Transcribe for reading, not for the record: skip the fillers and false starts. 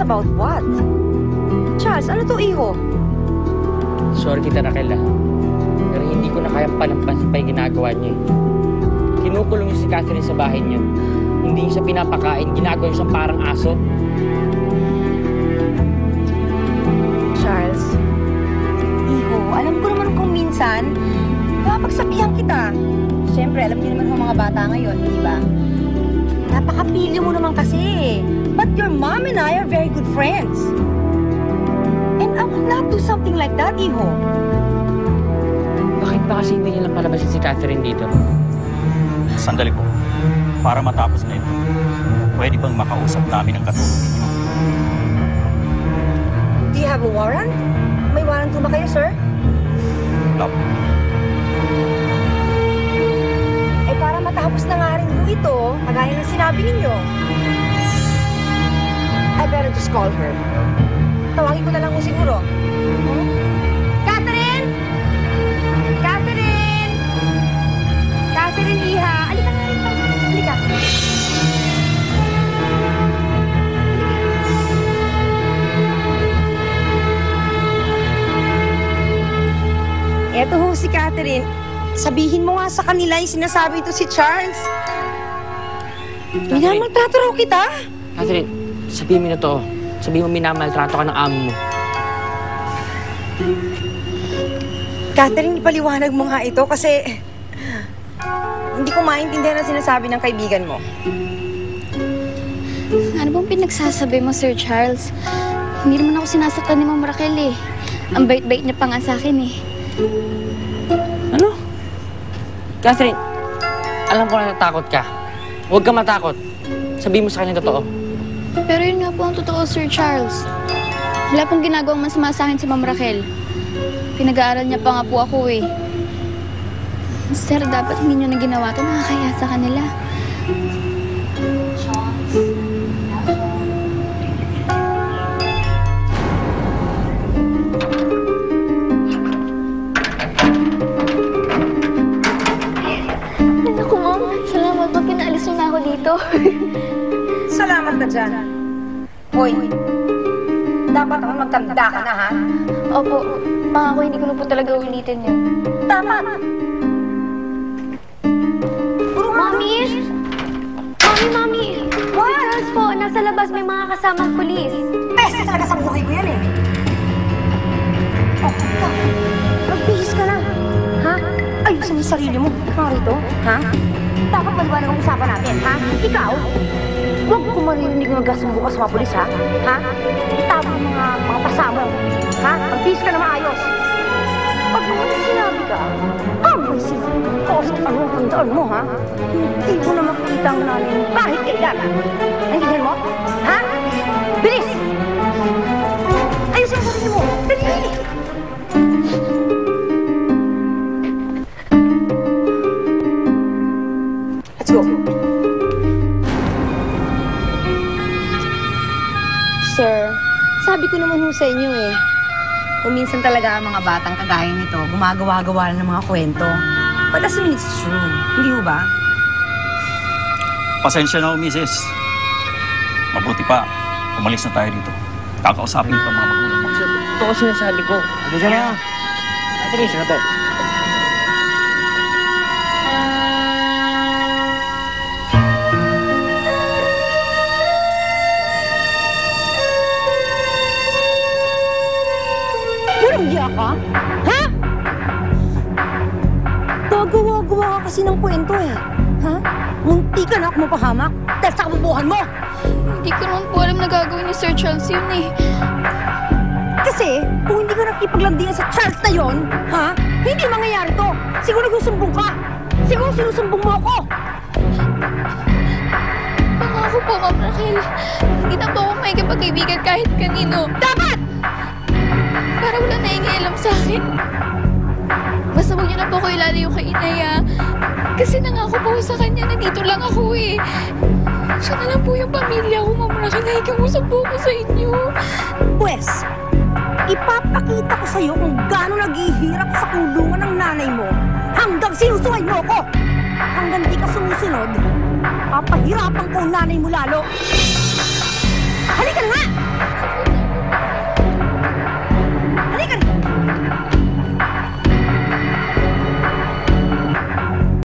about what? Charles, ano to, iho? Sorry kita, Raquel, pero hindi ko na kayang palampasin pa yung ginagawa niya. Kinukulong niyo si Catherine sa bahay niyo. Hindi niyo siya pinapakain, ginagawa niyo siyang parang aso. Charles, iho, alam ko naman kung minsan, napagsabihan kita. Siyempre, alam niyo naman ang mga bata ngayon, di ba? Napakapilyo mo naman kasi. But your mom and I are very good friends. And I will not do something like that, iho. Bakit ba kasi hindi niyo lang palabasin si Catherine dito? Sandali po. Para matapos na ito, pwede bang makausap namin ang katulong ninyo? Do you have a warrant? May warrant ba kayo, sir? Wala po. Eh, para matapos na nga rin po ito, kagaya ng sinabi ninyo, I better just call her. Tawagin ko na lang mo siguro. Hmm? Catherine! Catherine! Catherine, iha! Alika nga rin. Alika. Eto ho si Catherine. Sabihin mo nga sa kanila yung sinasabi ito si Charles. Minamaltrato raw kita? Catherine, sabihin mo na to. Sabihin mo minamaltrato ka ng amo mo. Catherine, ipaliwanag mo nga ito kasi hindi ko maintindihan ang sinasabi ng kaibigan mo. Ano bang pinagsasabi mo, Sir Charles? Hindi naman ako sinasaktan ni Ma'am Raquel eh. Ang bait-bait niya pa nga sa akin eh. Ano? Catherine, alam ko na natakot ka. Huwag ka matakot. Sabihin mo sa kanya totoo. Pero yun nga po ang totoo, Sir Charles. Wala pong ginagawang masama sa akin si Ma'am Raquel. Pinag-aaral niya pa nga po ako eh. Sir, dapat hindi niyo na ginawa ito. Nakakaya sa kanila. Naku, Ma'am. Salamat po. Pinaalis niyo na ako dito. Salamat ka dyan. Hoy, dapat ako magtanda ka na, ha? Opo. Pangako, hindi ko na po talaga ulitin yun. Tama! Mami! Mami! What? Charles po, nasa labas may mga kasamang pulis. Pesa talaga sa buhay ko yan, eh. Oh, magbihis ka na. Ha? Ayusin mo yung sarili mo. Ikaw rito, ha? Dapat maliwanag ang usapan natin, ha? Ikaw, huwag ko maririnig na nagkasumbo ka sa mga pulis, ha? Ha? Itama ang mga pasama. Ha? Magbihis ka na maayos. Pag mga sinabi ka, amoy sinabi ka sa anong handaan mo, ha? Hindi ko na makikita ang nanay mo kahit kailan. Naintindihan mo? Ha? Bilis! Ayusin ang sarili mo! Dali! Let's go. Sir, sabi ko naman ho sa inyo eh. Kung minsan talaga ang mga batang kagaya nito, gumagawa-gawa ng mga kwento. But doesn't mean it's true. Hindi ho ba? Pasensya na ho, Mrs. Mabuti pa, umalis na tayo dito. Kakausapin pa mga magulang mo. Ito ko sinasabi ko. Ano siya na? Catherine, siya na to. Walang hiya ka? Ha? Gagawa-gawa ka kasi ng kwento eh. Ha? Munti ka na ako mapahamak dahil sa kabubuhan mo. Hindi ko naman po alam na gagawin ni Sir Charles yun eh. Kasi kung hindi ka nakipaglandian sa Charles na yon, ha? Hindi mangyayari to. Siguro nagsusumbong ka. Siguro sinusumbong mo ako. Pangako po, Ma'am Raquel. Hindi na po ako makikipagkaibigan kahit kanino. Dapat! Para wala naiingialam sa akin. Basta huwag niyo na po ko ilalayo kay Inay. Kasi nangako po sa kanya na dito lang ako eh. Siya na lang po yung pamilya ko, Ma'am Raquel. Nakikiusap po ako sa inyo. Pwes, ipapakita ko sa'yo kung gaano naghihirap sa kulungan ng nanay mo hanggang sinusuway mo ako. Hanggang di ka sumusunod, papahirapan ko ang nanay mo lalo.